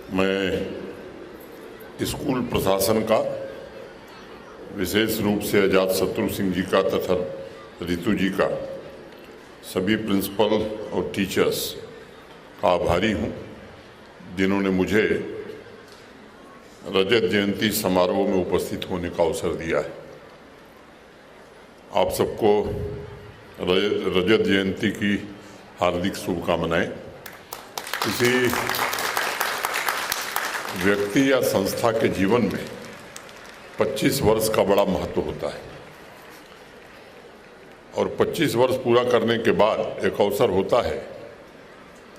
मैं स्कूल प्रशासन का, विशेष रूप से अजातशत्रु सिंह जी का तथा रितु जी का, सभी प्रिंसिपल और टीचर्स का आभारी हूँ, जिन्होंने मुझे रजत जयंती समारोह में उपस्थित होने का अवसर दिया है। आप सबको रजत जयंती की हार्दिक शुभकामनाएं। किसी व्यक्ति या संस्था के जीवन में 25 वर्ष का बड़ा महत्व होता है और 25 वर्ष पूरा करने के बाद एक अवसर होता है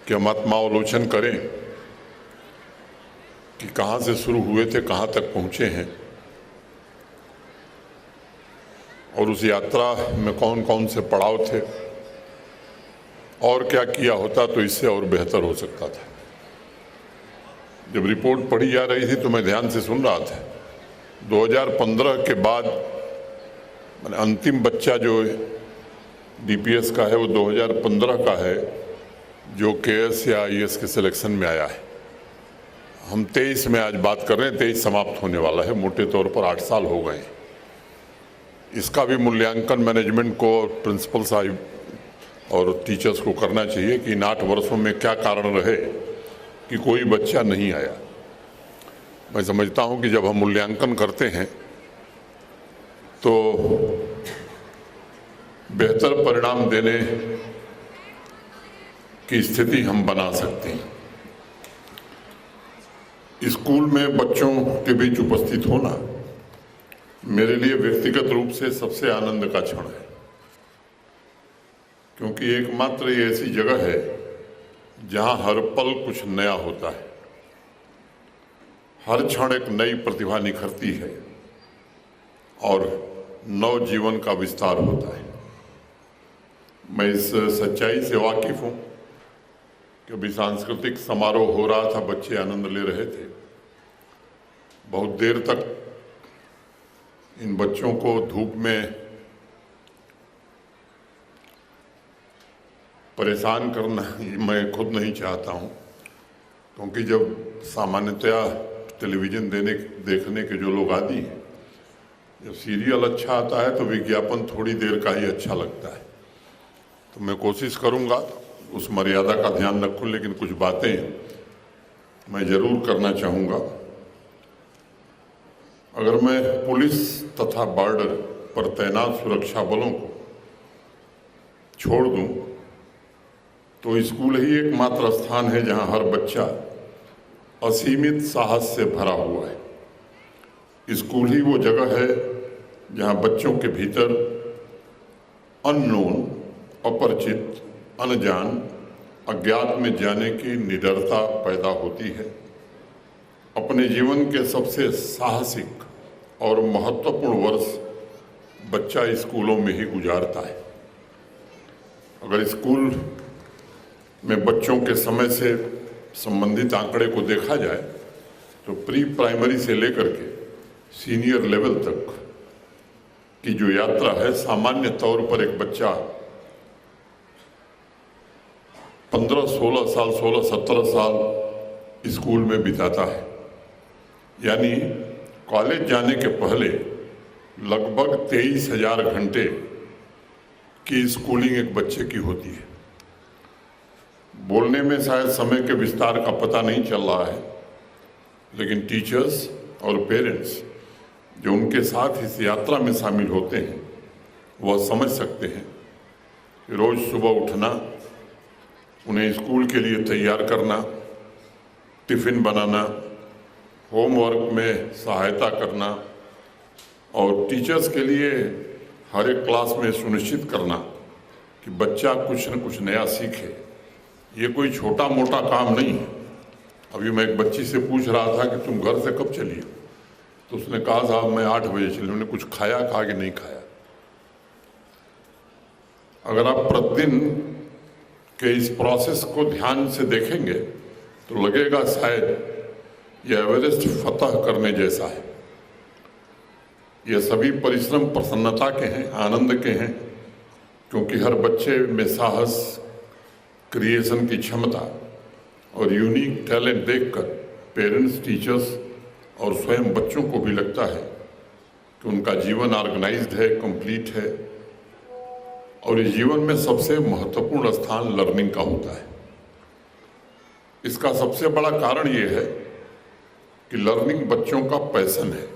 कि हम आत्मावलोकन करें कि कहाँ से शुरू हुए थे, कहाँ तक पहुँचे हैं और उस यात्रा में कौन कौन से पड़ाव थे और क्या किया होता तो इससे और बेहतर हो सकता था। जब रिपोर्ट पढ़ी जा रही थी तो मैं ध्यान से सुन रहा था। 2015 के बाद अंतिम बच्चा जो डीपीएस का है वो 2015 का है, जो केएस या आईएएस के सिलेक्शन में आया है। हम 23 में आज बात कर रहे हैं, 23 समाप्त होने वाला है। मोटे तौर पर 8 साल हो गए। इसका भी मूल्यांकन मैनेजमेंट को, प्रिंसिपल साहिब और टीचर्स को करना चाहिए कि इन 8 वर्षों में क्या कारण रहे कि कोई बच्चा नहीं आया। मैं समझता हूं कि जब हम मूल्यांकन करते हैं तो बेहतर परिणाम देने की स्थिति हम बना सकते हैं। स्कूल में बच्चों के बीच उपस्थित होना मेरे लिए व्यक्तिगत रूप से सबसे आनंद का क्षण है, क्योंकि एकमात्र ये ऐसी जगह है जहां हर पल कुछ नया होता है। हर क्षण एक नई प्रतिभा निखरती है और नव जीवन का विस्तार होता है। मैं इस सच्चाई से वाकिफ हूं कि अभी सांस्कृतिक समारोह हो रहा था, बच्चे आनंद ले रहे थे। बहुत देर तक इन बच्चों को धूप में परेशान करना मैं खुद नहीं चाहता हूं, क्योंकि जब सामान्यतया टेलीविज़न देखने के जो लोग आदी हैं, जब सीरियल अच्छा आता है तो विज्ञापन थोड़ी देर का ही अच्छा लगता है। तो मैं कोशिश करूंगा उस मर्यादा का ध्यान रखूं, लेकिन कुछ बातें मैं ज़रूर करना चाहूँगा। अगर मैं पुलिस तथा बॉर्डर पर तैनात सुरक्षा बलों को छोड़ दूं तो स्कूल ही एकमात्र स्थान है जहां हर बच्चा असीमित साहस से भरा हुआ है। स्कूल ही वो जगह है जहां बच्चों के भीतर अननोन, अपरिचित, अनजान, अज्ञात में जाने की निडरता पैदा होती है। अपने जीवन के सबसे साहसिक और महत्वपूर्ण वर्ष बच्चा स्कूलों में ही गुजारता है। अगर स्कूल में बच्चों के समय से संबंधित आंकड़े को देखा जाए तो प्री प्राइमरी से लेकर के सीनियर लेवल तक की जो यात्रा है, सामान्य तौर पर एक बच्चा 15-16 साल, 16-17 साल स्कूल में बिताता है। यानी कॉलेज जाने के पहले लगभग 23,000 घंटे की स्कूलिंग एक बच्चे की होती है। बोलने में शायद समय के विस्तार का पता नहीं चल रहा है, लेकिन टीचर्स और पेरेंट्स जो उनके साथ इस यात्रा में शामिल होते हैं वह समझ सकते हैं कि रोज़ सुबह उठना, उन्हें स्कूल के लिए तैयार करना, टिफ़िन बनाना, होमवर्क में सहायता करना और टीचर्स के लिए हर एक क्लास में सुनिश्चित करना कि बच्चा कुछ न कुछ नया सीखे, ये कोई छोटा मोटा काम नहीं है। अभी मैं एक बच्ची से पूछ रहा था कि तुम घर से कब चली, तो उसने कहा साहब मैं 8 बजे चली। उन्होंने कुछ खाया, कहा कि नहीं खाया। अगर आप प्रतिदिन के इस प्रोसेस को ध्यान से देखेंगे तो लगेगा शायद यह एवरेस्ट फतह करने जैसा है। यह सभी परिश्रम प्रसन्नता के हैं, आनंद के हैं, क्योंकि हर बच्चे में साहस, क्रिएशन की क्षमता और यूनिक टैलेंट देखकर पेरेंट्स, टीचर्स और स्वयं बच्चों को भी लगता है कि उनका जीवन ऑर्गेनाइज्ड है, कंप्लीट है और इस जीवन में सबसे महत्वपूर्ण स्थान लर्निंग का होता है। इसका सबसे बड़ा कारण ये है कि लर्निंग बच्चों का पैशन है।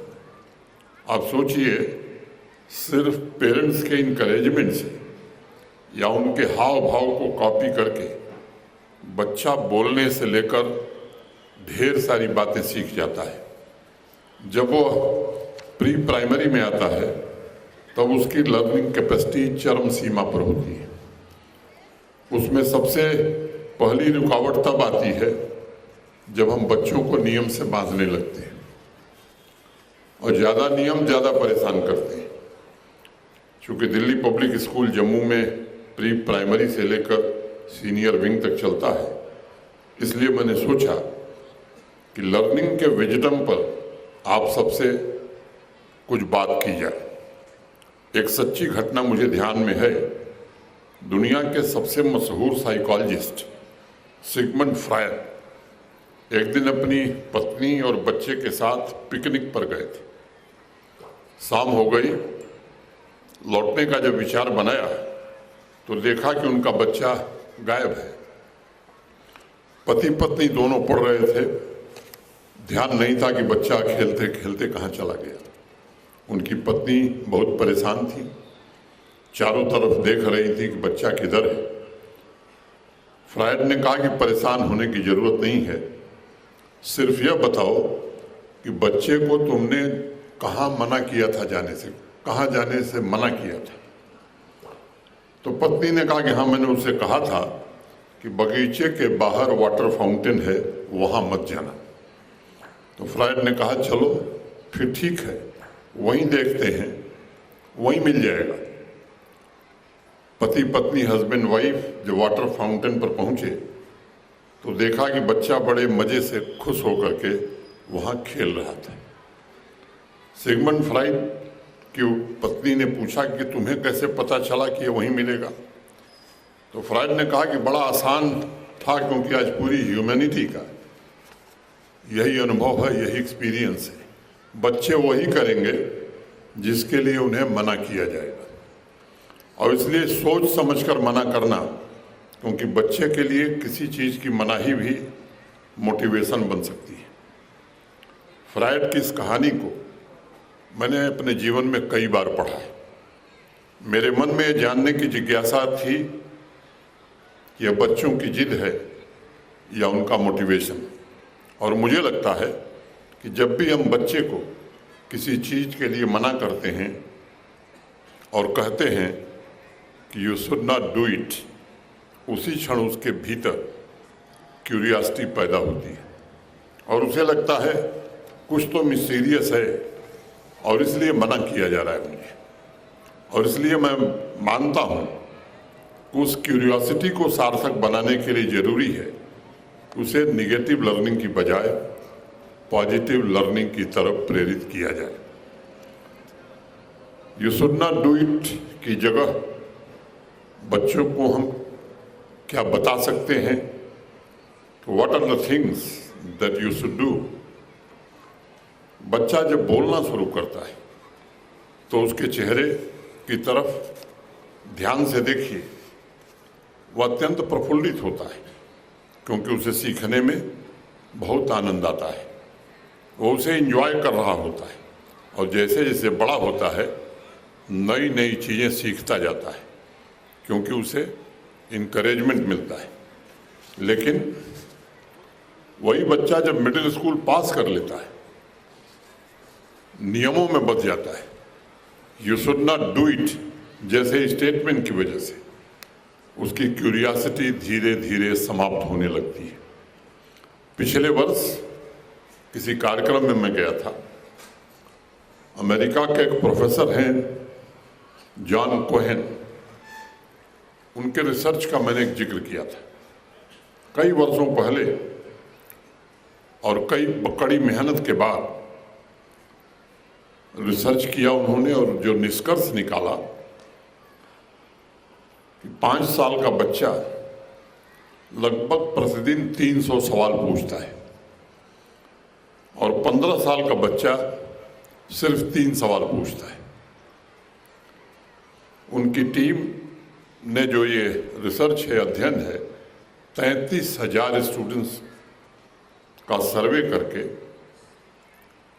आप सोचिए, सिर्फ पेरेंट्स के इनकरेजमेंट से या उनके हाव भाव को कॉपी करके बच्चा बोलने से लेकर ढेर सारी बातें सीख जाता है। जब वो प्री प्राइमरी में आता है तब उसकी लर्निंग कैपेसिटी चरम सीमा पर होती है। उसमें सबसे पहली रुकावट तब आती है जब हम बच्चों को नियम से बांधने लगते हैं और ज़्यादा नियम ज़्यादा परेशान करते हैं। चूँकि दिल्ली पब्लिक स्कूल जम्मू में प्री प्राइमरी से लेकर सीनियर विंग तक चलता है, इसलिए मैंने सोचा कि लर्निंग के विजडम पर आप सबसे कुछ बात की जाए। एक सच्ची घटना मुझे ध्यान में है। दुनिया के सबसे मशहूर साइकोलॉजिस्ट सिगमंड फ्रायड एक दिन अपनी पत्नी और बच्चे के साथ पिकनिक पर गए थे। शाम हो गई, लौटने का जब विचार बनाया तो देखा कि उनका बच्चा गायब है। पति पत्नी दोनों पढ़ रहे थे, ध्यान नहीं था कि बच्चा खेलते खेलते कहाँ चला गया। उनकी पत्नी बहुत परेशान थी, चारों तरफ देख रही थी कि बच्चा किधर है। फ्रायड ने कहा कि परेशान होने की जरूरत नहीं है, सिर्फ यह बताओ कि बच्चे को तुमने कहाँ मना किया था जाने से, कहाँ जाने से मना किया था। तो पत्नी ने कहा कि हाँ, मैंने उसे कहा था कि बगीचे के बाहर वाटर फाउंटेन है, वहाँ मत जाना। तो फ्रायड ने कहा चलो फिर ठीक है, वहीं देखते हैं, वहीं मिल जाएगा। पति पत्नी हस्बैंड वाइफ जब वाटर फाउंटेन पर पहुंचे तो देखा कि बच्चा बड़े मजे से खुश होकर के वहां खेल रहा था। सिगमंड फ्रायड की पत्नी ने पूछा कि तुम्हें कैसे पता चला कि ये वहीं मिलेगा। तो फ्रायड ने कहा कि बड़ा आसान था, क्योंकि आज पूरी ह्यूमैनिटी का यही अनुभव है, यही एक्सपीरियंस है। बच्चे वही करेंगे जिसके लिए उन्हें मना किया जाएगा, और इसलिए सोच समझकर मना करना, क्योंकि बच्चे के लिए किसी चीज़ की मनाही भी मोटिवेशन बन सकती है। फ्रायड की इस कहानी को मैंने अपने जीवन में कई बार पढ़ा है। मेरे मन में जानने की जिज्ञासा थी कि यह बच्चों की जिद है या उनका मोटिवेशन। और मुझे लगता है कि जब भी हम बच्चे को किसी चीज़ के लिए मना करते हैं और कहते हैं कि you should not do it, उसी क्षण उसके भीतर क्यूरियोसिटी पैदा होती है और उसे लगता है कुछ तो मिस्टीरियस है और इसलिए मना किया जा रहा है मुझे। और इसलिए मैं मानता हूँ कि उस क्यूरियोसिटी को सार्थक बनाने के लिए ज़रूरी है उसे निगेटिव लर्निंग की बजाय पॉजिटिव लर्निंग की तरफ प्रेरित किया जाए। You should not do it की जगह बच्चों को हम क्या बता सकते हैं, तो what are the things that you should do. बच्चा जब बोलना शुरू करता है तो उसके चेहरे की तरफ ध्यान से देखिए, वह अत्यंत प्रफुल्लित होता है, क्योंकि उसे सीखने में बहुत आनंद आता है। वो उसे एंजॉय कर रहा होता है और जैसे जैसे बड़ा होता है नई नई चीज़ें सीखता जाता है, क्योंकि उसे इनकरेजमेंट मिलता है। लेकिन वही बच्चा जब मिडिल स्कूल पास कर लेता है, नियमों में बच जाता है, you should not do it जैसे स्टेटमेंट की वजह से उसकी क्यूरियोसिटी धीरे धीरे समाप्त होने लगती है। पिछले वर्ष किसी कार्यक्रम में मैं गया था। अमेरिका के एक प्रोफेसर हैं जॉन कोहेन, उनके रिसर्च का मैंने एक जिक्र किया था कई वर्षों पहले, और कई कड़ी मेहनत के बाद रिसर्च किया उन्होंने, और जो निष्कर्ष निकाला कि 5 साल का बच्चा लगभग प्रतिदिन 300 सवाल पूछता है। और 15 साल का बच्चा सिर्फ 3 सवाल पूछता है। उनकी टीम ने जो ये रिसर्च है, अध्ययन है, 33,000 स्टूडेंट्स का सर्वे करके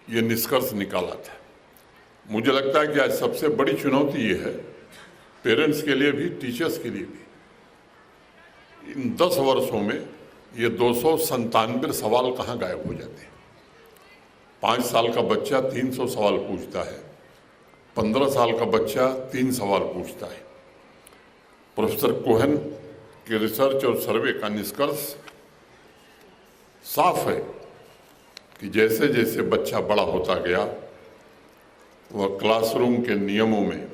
ये निष्कर्ष निकाला था। मुझे लगता है कि आज सबसे बड़ी चुनौती ये है, पेरेंट्स के लिए भी, टीचर्स के लिए भी। इन 10 वर्षों में ये 297 सवाल कहाँ गायब हो जाते हैं। 5 साल का बच्चा 300 सवाल पूछता है, 15 साल का बच्चा 3 सवाल पूछता है। प्रोफेसर कोहेन के रिसर्च और सर्वे का निष्कर्ष साफ है कि जैसे जैसे बच्चा बड़ा होता गया, वह क्लासरूम के नियमों में,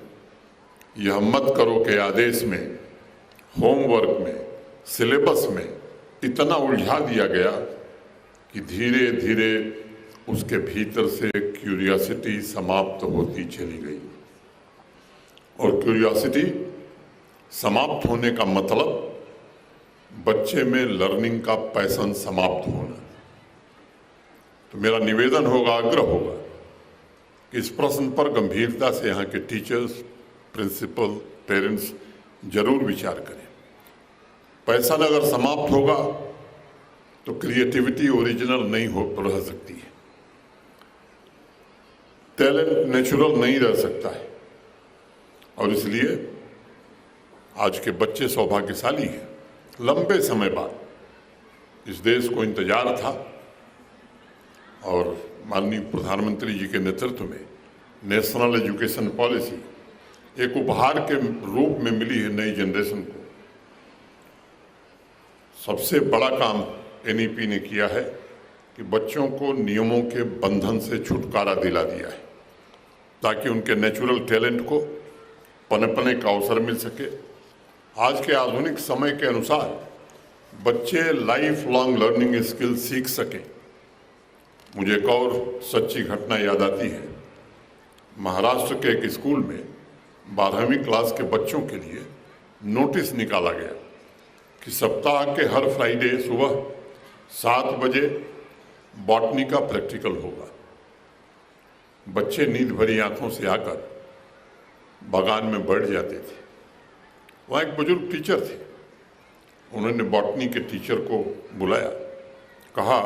यह मत करो के आदेश में, होमवर्क में, सिलेबस में इतना उलझा दिया गया कि धीरे धीरे उसके भीतर से क्यूरियोसिटी समाप्त होती चली गई। और क्यूरियोसिटी समाप्त होने का मतलब बच्चे में लर्निंग का पैशन समाप्त होना। तो मेरा निवेदन होगा, आग्रह होगा कि इस प्रश्न पर गंभीरता से यहाँ के टीचर्स, प्रिंसिपल, पेरेंट्स जरूर विचार करें। पैशन अगर समाप्त होगा तो क्रिएटिविटी ओरिजिनल नहीं रह सकती है, टैलेंट नेचुरल नहीं रह सकता है। और इसलिए आज के बच्चे सौभाग्यशाली हैं। लंबे समय बाद इस देश को इंतजार था और माननीय प्रधानमंत्री जी के नेतृत्व में नेशनल एजुकेशन पॉलिसी एक उपहार के रूप में मिली है नई जनरेशन को। सबसे बड़ा काम एनईपी ने किया है कि बच्चों को नियमों के बंधन से छुटकारा दिला दिया है, ताकि उनके नेचुरल टैलेंट को पनपने का अवसर मिल सके। आज के आधुनिक समय के अनुसार बच्चे लाइफ लॉन्ग लर्निंग स्किल सीख सकें। मुझे एक और सच्ची घटना याद आती है। महाराष्ट्र के एक स्कूल में 12वीं क्लास के बच्चों के लिए नोटिस निकाला गया कि सप्ताह के हर फ्राइडे सुबह 7 बजे बॉटनी का प्रैक्टिकल होगा। बच्चे नींद भरी आंखों से आकर बागान में बैठ जाते थे। वहाँ एक बुजुर्ग टीचर थे। उन्होंने बॉटनी के टीचर को बुलाया, कहा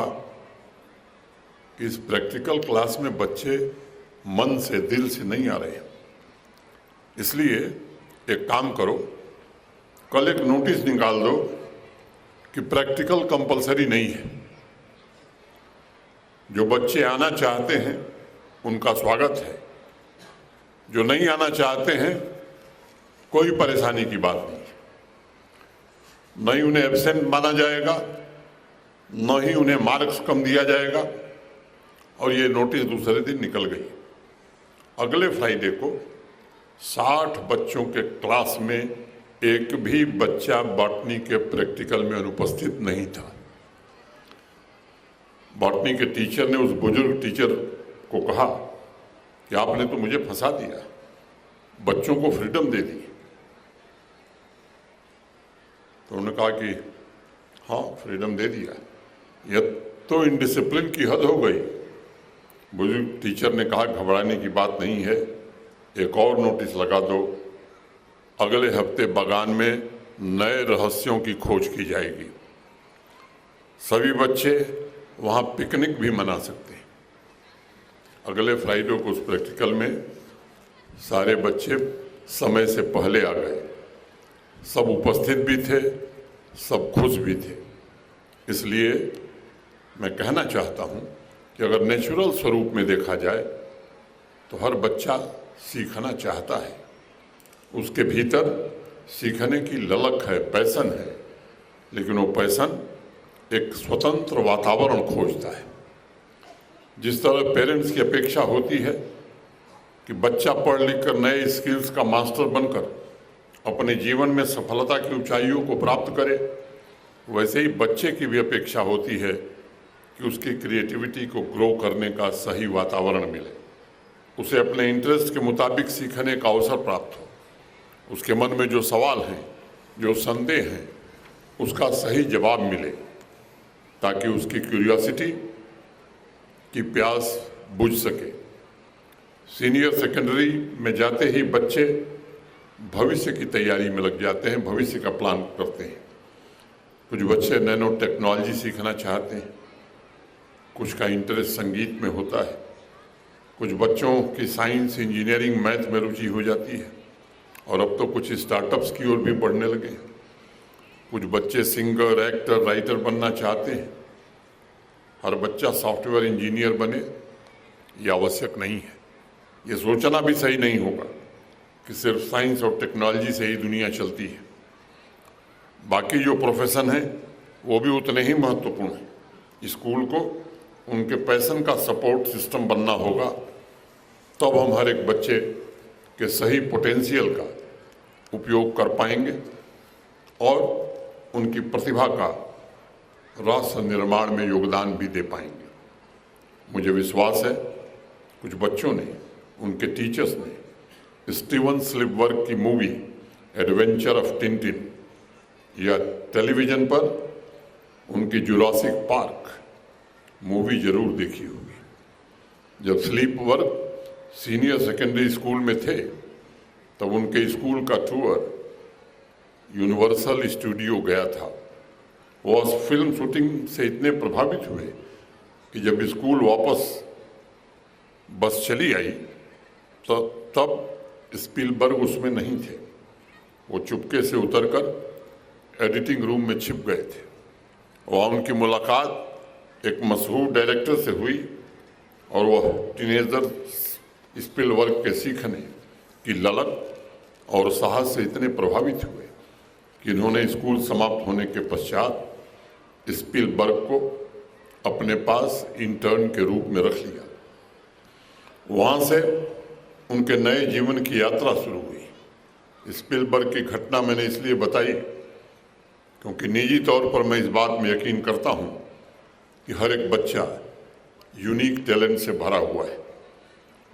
कि इस प्रैक्टिकल क्लास में बच्चे मन से, दिल से नहीं आ रहे हैं, इसलिए एक काम करो, कल एक नोटिस निकाल दो कि प्रैक्टिकल कंपलसरी नहीं है। जो बच्चे आना चाहते हैं उनका स्वागत है, जो नहीं आना चाहते हैं कोई परेशानी की बात नहीं। न ही उन्हें एब्सेंट माना जाएगा, न ही उन्हें मार्क्स कम दिया जाएगा। और ये नोटिस दूसरे दिन निकल गई। अगले फ्राइडे को 60 बच्चों के क्लास में एक भी बच्चा बॉटनी के प्रैक्टिकल में अनुपस्थित नहीं था। बॉटनी के टीचर ने उस बुजुर्ग टीचर को कहा कि आपने तो मुझे फंसा दिया, बच्चों को फ्रीडम दे दी। तो उन्होंने कहा कि हाँ, फ्रीडम दे दिया, यह तो इनडिसिप्लिन की हद हो गई। बुजुर्ग टीचर ने कहा घबराने की बात नहीं है, एक और नोटिस लगा दो, अगले हफ्ते बागान में नए रहस्यों की खोज की जाएगी। सभी बच्चे वहाँ पिकनिक भी मना सकते हैं। अगले फ्राइडे को उस प्रैक्टिकल में सारे बच्चे समय से पहले आ गए। सब उपस्थित भी थे, सब खुश भी थे। इसलिए मैं कहना चाहता हूँ कि अगर नेचुरल स्वरूप में देखा जाए तो हर बच्चा सीखना चाहता है, उसके भीतर सीखने की ललक है, पैशन है, लेकिन वो पैशन एक स्वतंत्र वातावरण खोजता है। जिस तरह पेरेंट्स की अपेक्षा होती है कि बच्चा पढ़ लिख कर नए स्किल्स का मास्टर बनकर अपने जीवन में सफलता की ऊंचाइयों को प्राप्त करे, वैसे ही बच्चे की भी अपेक्षा होती है कि उसकी क्रिएटिविटी को ग्रो करने का सही वातावरण मिले, उसे अपने इंटरेस्ट के मुताबिक सीखने का अवसर प्राप्त हो, उसके मन में जो सवाल हैं, जो संदेह हैं, उसका सही जवाब मिले, ताकि उसकी क्यूरियोसिटी की प्यास बुझ सके। सीनियर सेकेंडरी में जाते ही बच्चे भविष्य की तैयारी में लग जाते हैं, भविष्य का प्लान करते हैं। कुछ बच्चे नैनो टेक्नोलॉजी सीखना चाहते हैं, कुछ का इंटरेस्ट संगीत में होता है, कुछ बच्चों की साइंस, इंजीनियरिंग, मैथ में रुचि हो जाती है और अब तो कुछ स्टार्टअप्स की ओर भी बढ़ने लगे हैं। कुछ बच्चे सिंगर, एक्टर, राइटर बनना चाहते हैं। हर बच्चा सॉफ्टवेयर इंजीनियर बने ये आवश्यक नहीं है। ये सोचना भी सही नहीं होगा कि सिर्फ साइंस और टेक्नोलॉजी से ही दुनिया चलती है। बाकी जो प्रोफेशन है वो भी उतने ही महत्वपूर्ण हैं। स्कूल को उनके पैशन का सपोर्ट सिस्टम बनना होगा, तब हम हर एक बच्चे के सही पोटेंशियल का उपयोग कर पाएंगे और उनकी प्रतिभा का राष्ट्र निर्माण में योगदान भी दे पाएंगे। मुझे विश्वास है कुछ बच्चों ने, उनके टीचर्स ने स्टीवन स्पिलबर्ग की मूवी एडवेंचर ऑफ टिंटिन या टेलीविज़न पर उनकी जुरासिक पार्क मूवी जरूर देखी होगी। जब स्पिलबर्ग सीनियर सेकेंडरी स्कूल में थे तब उनके स्कूल का टूर यूनिवर्सल स्टूडियो गया था। वो उस फिल्म शूटिंग से इतने प्रभावित हुए कि जब स्कूल वापस बस चली आई तो तब स्पिलबर्ग उसमें नहीं थे। वो चुपके से उतरकर एडिटिंग रूम में छिप गए थे। वहाँ उनकी मुलाकात एक मशहूर डायरेक्टर से हुई और वह टीनेजर स्पिलबर्ग के सीखने की ललक और साहस से इतने प्रभावित हुए कि इन्होंने स्कूल समाप्त होने के पश्चात स्पिलबर्ग को अपने पास इंटर्न के रूप में रख लिया। वहाँ से उनके नए जीवन की यात्रा शुरू हुई। स्पिलबर्ग की घटना मैंने इसलिए बताई क्योंकि निजी तौर पर मैं इस बात में यकीन करता हूँ कि हर एक बच्चा यूनिक टैलेंट से भरा हुआ है।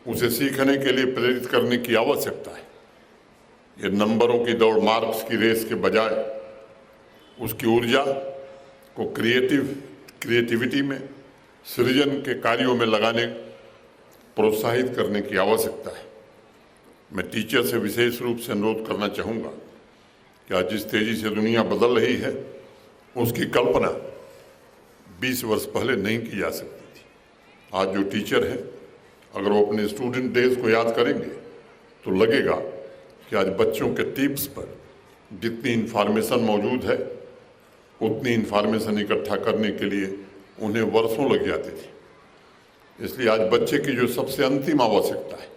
उसे सीखने के लिए प्रेरित करने की आवश्यकता है। ये नंबरों की दौड़, मार्क्स की रेस के बजाय उसकी ऊर्जा को क्रिएटिविटी में, सृजन के कार्यों में लगाने, प्रोत्साहित करने की आवश्यकता है। मैं टीचर से विशेष रूप से अनुरोध करना चाहूँगा कि आज जिस तेजी से दुनिया बदल रही है उसकी कल्पना 20 वर्ष पहले नहीं की जा सकती थी। आज जो टीचर हैं अगर वो अपने स्टूडेंट डेज को याद करेंगे तो लगेगा कि आज बच्चों के टिप्स पर जितनी इन्फॉर्मेशन मौजूद है उतनी इन्फॉर्मेशन इकट्ठा करने के लिए उन्हें वर्षों लग जाते थे। इसलिए आज बच्चे की जो सबसे अंतिम आवश्यकता है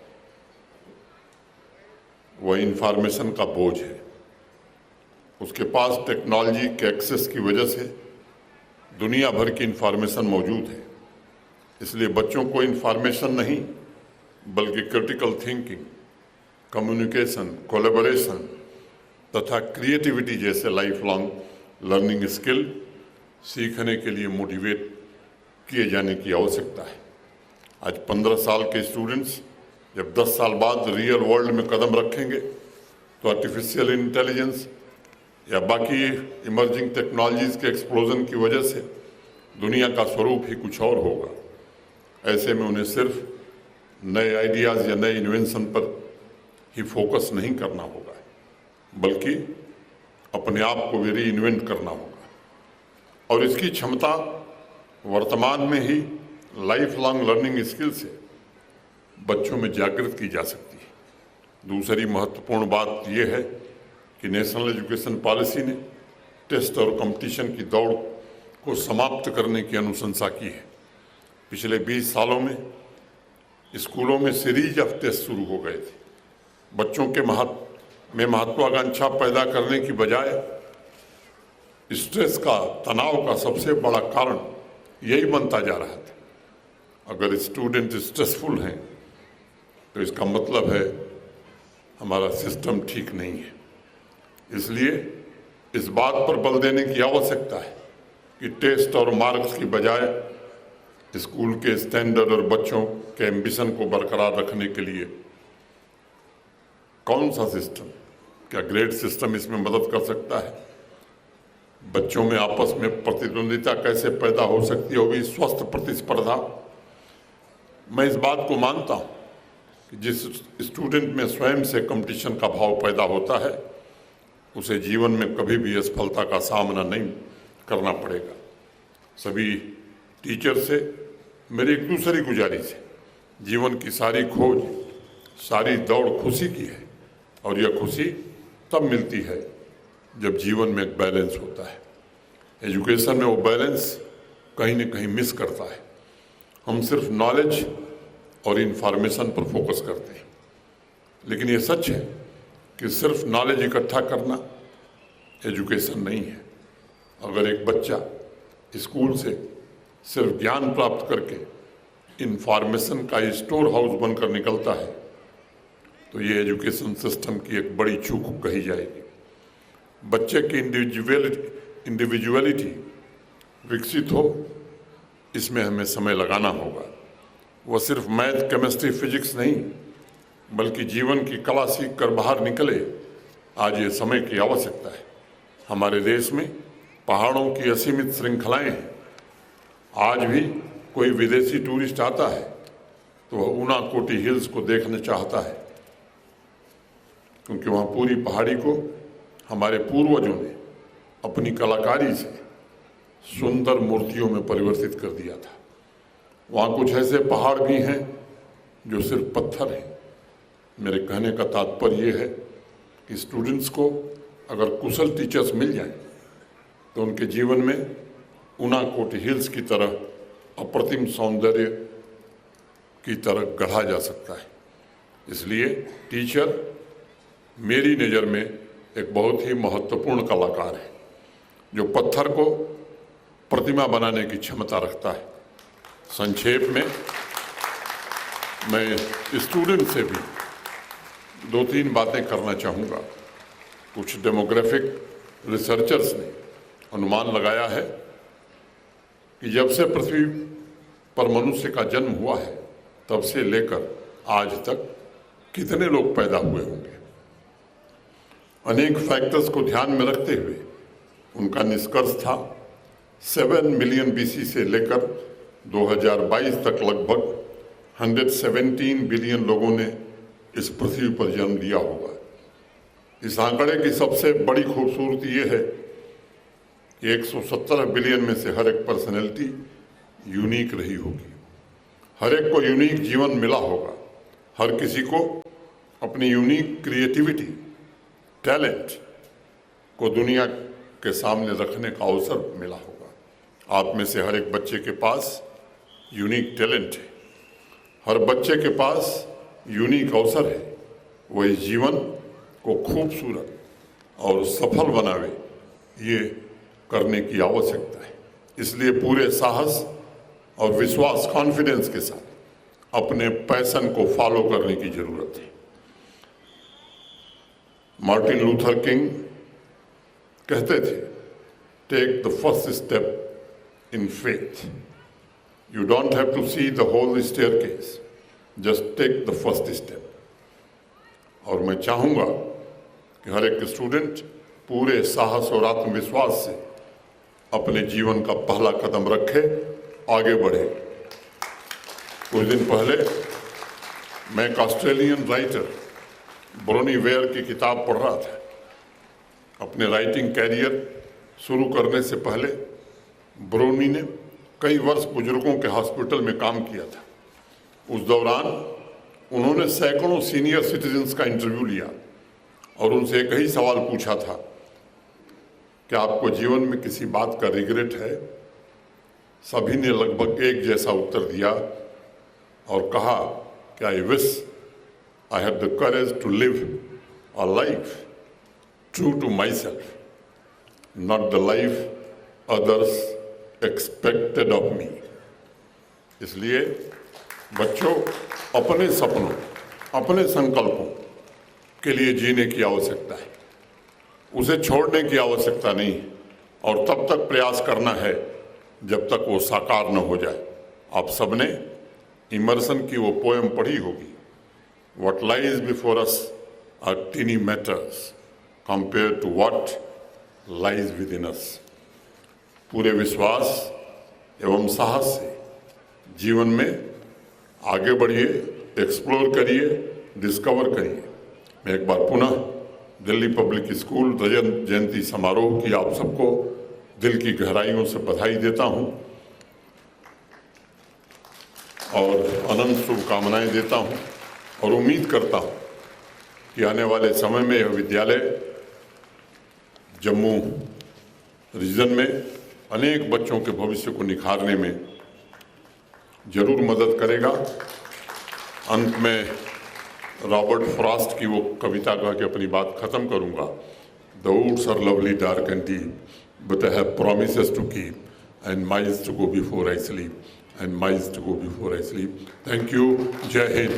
वह इन्फॉर्मेशन का बोझ है। उसके पास टेक्नोलॉजी के एक्सेस की वजह से दुनिया भर की इन्फॉर्मेशन मौजूद है। इसलिए बच्चों को इन्फॉर्मेशन नहीं बल्कि क्रिटिकल थिंकिंग, कम्युनिकेशन, कोलैबोरेशन तथा क्रिएटिविटी जैसे लाइफ लॉन्ग लर्निंग स्किल सीखने के लिए मोटिवेट किए जाने की आवश्यकता है। आज 15 साल के स्टूडेंट्स जब 10 साल बाद रियल वर्ल्ड में कदम रखेंगे तो आर्टिफिशियल इंटेलिजेंस या बाकी इमर्जिंग टेक्नोलॉजीज़ के एक्सप्लोजन की वजह से दुनिया का स्वरूप ही कुछ और होगा। ऐसे में उन्हें सिर्फ नए आइडियाज़ या नए इन्वेंशन पर ही फोकस नहीं करना होगा बल्कि अपने आप को भी री इन्वेंट करना होगा। और इसकी क्षमता वर्तमान में ही लाइफ लॉन्ग लर्निंग स्किल से बच्चों में जागृत की जा सकती है। दूसरी महत्वपूर्ण बात यह है कि नेशनल एजुकेशन पॉलिसी ने टेस्ट और कंपटीशन की दौड़ को समाप्त करने की अनुशंसा की है। पिछले 20 सालों में स्कूलों में सीरीज ऑफ टेस्ट शुरू हो गए थे। बच्चों के महत्वाकांक्षा पैदा करने की बजाय स्ट्रेस का, तनाव का सबसे बड़ा कारण यही बनता जा रहा था। अगर स्टूडेंट स्ट्रेसफुल हैं तो इसका मतलब है हमारा सिस्टम ठीक नहीं है। इसलिए इस बात पर बल देने की आवश्यकता है कि टेस्ट और मार्क्स की बजाय स्कूल के स्टैंडर्ड और बच्चों के एम्बिशन को बरकरार रखने के लिए कौन सा सिस्टम, क्या ग्रेड सिस्टम इसमें मदद कर सकता है? बच्चों में आपस में प्रतिद्वंदिता कैसे पैदा हो सकती है, वो भी स्वस्थ प्रतिस्पर्धा, मैं इस बात को मानता हूँ कि जिस स्टूडेंट में स्वयं से कंपटीशन का भाव पैदा होता है उसे जीवन में कभी भी असफलता का सामना नहीं करना पड़ेगा। सभी टीचर से मेरी एक दूसरी गुजारिश है, जीवन की सारी खोज, सारी दौड़ खुशी की है और यह खुशी तब मिलती है जब जीवन में एक बैलेंस होता है। एजुकेशन में वो बैलेंस कहीं न कहीं मिस करता है। हम सिर्फ नॉलेज और इन्फॉर्मेशन पर फोकस करते हैं, लेकिन ये सच है कि सिर्फ नॉलेज इकट्ठा करना एजुकेशन नहीं है। अगर एक बच्चा स्कूल से सिर्फ ज्ञान प्राप्त करके इन्फॉर्मेशन का स्टोर हाउस बनकर निकलता है तो ये एजुकेशन सिस्टम की एक बड़ी चूक कही जाएगी। बच्चे की इंडिविजुअलिटी विकसित हो, इसमें हमें समय लगाना होगा। वह सिर्फ मैथ, केमिस्ट्री, फिजिक्स नहीं बल्कि जीवन की कला सीख कर बाहर निकले, आज ये समय की आवश्यकता है। हमारे देश में पहाड़ों की असीमित श्रृंखलाएं हैं। आज भी कोई विदेशी टूरिस्ट आता है तो वह ऊनाकोटी हिल्स को देखना चाहता है, क्योंकि वहाँ पूरी पहाड़ी को हमारे पूर्वजों ने अपनी कलाकारी से सुंदर मूर्तियों में परिवर्तित कर दिया था। वहाँ कुछ ऐसे पहाड़ भी हैं जो सिर्फ पत्थर हैं। मेरे कहने का तात्पर्य ये है कि स्टूडेंट्स को अगर कुशल टीचर्स मिल जाएं तो उनके जीवन में ऊनाकोटी हिल्स की तरह अप्रतिम सौंदर्य की तरह गढ़ा जा सकता है। इसलिए टीचर मेरी नज़र में एक बहुत ही महत्वपूर्ण कलाकार है जो पत्थर को प्रतिमा बनाने की क्षमता रखता है। संक्षेप में मैं स्टूडेंट से भी 2-3 बातें करना चाहूँगा। कुछ डेमोग्राफिक रिसर्चर्स ने अनुमान लगाया है कि जब से पृथ्वी पर मनुष्य का जन्म हुआ है तब से लेकर आज तक कितने लोग पैदा हुए होंगे। अनेक फैक्टर्स को ध्यान में रखते हुए उनका निष्कर्ष था 7 मिलियन बीसी से लेकर 2022 तक लगभग 117 बिलियन लोगों ने इस पृथ्वी पर जन्म लिया होगा। इस आंकड़े की सबसे बड़ी खूबसूरती ये है कि 117 बिलियन में से हर एक पर्सनैलिटी यूनिक रही होगी। हर एक को यूनिक जीवन मिला होगा। हर किसी को अपनी यूनिक क्रिएटिविटी, टैलेंट को दुनिया के सामने रखने का अवसर मिला होगा। आप में से हर एक बच्चे के पास यूनिक टैलेंट है। हर बच्चे के पास यूनिक अवसर है वो इस जीवन को खूबसूरत और सफल बनावे, ये करने की आवश्यकता है। इसलिए पूरे साहस और विश्वास, कॉन्फिडेंस के साथ अपने पैशन को फॉलो करने की जरूरत है। मार्टिन लूथर किंग कहते थे, take the first step in faith. You don't have to see the whole staircase, just take the first step. और मैं चाहूँगा कि हर एक स्टूडेंट पूरे साहस और आत्मविश्वास से अपने जीवन का पहला कदम रखे, आगे बढ़े। कुछ दिन पहले मैं एक ऑस्ट्रेलियन राइटर ब्रोनी वेयर की किताब पढ़ रहा था। अपने राइटिंग कैरियर शुरू करने से पहले ब्रोनी ने कई वर्ष बुजुर्गों के हॉस्पिटल में काम किया था। उस दौरान उन्होंने सैकड़ों सीनियर सिटीजन्स का इंटरव्यू लिया और उनसे एक ही सवाल पूछा था, क्या आपको जीवन में किसी बात का रिग्रेट है? सभी ने लगभग एक जैसा उत्तर दिया और कहा कि I wish I have the courage to live a life true to my self, not the life others expected of me. इसलिए बच्चों, अपने सपनों, अपने संकल्पों के लिए जीने की आवश्यकता है, उसे छोड़ने की आवश्यकता नहीं है और तब तक प्रयास करना है जब तक वो साकार न हो जाए। आप सबने इमर्सन की वो पोएम पढ़ी होगी, what lies before us are tiny matters compare to what lies within us. पूरे विश्वास एवं साहस से जीवन में आगे बढ़िए, एक्सप्लोर करिए, डिस्कवर करिए। मैं एक बार पुनः दिल्ली पब्लिक स्कूल रजत जयंती समारोह की आप सबको दिल की गहराइयों से बधाई देता हूं और अनंत शुभकामनाएं देता हूं और उम्मीद करता हूं कि आने वाले समय में यह विद्यालय जम्मू रीजन में अनेक बच्चों के भविष्य को निखारने में जरूर मदद करेगा। अंत में रॉबर्ट फ्रॉस्ट की वो कविता कह के अपनी बात खत्म करूंगा। The woods are lovely dark and deep, but I have promises to keep and miles to go before I sleep, and miles to go before I sleep. Thank you. Jai Hind.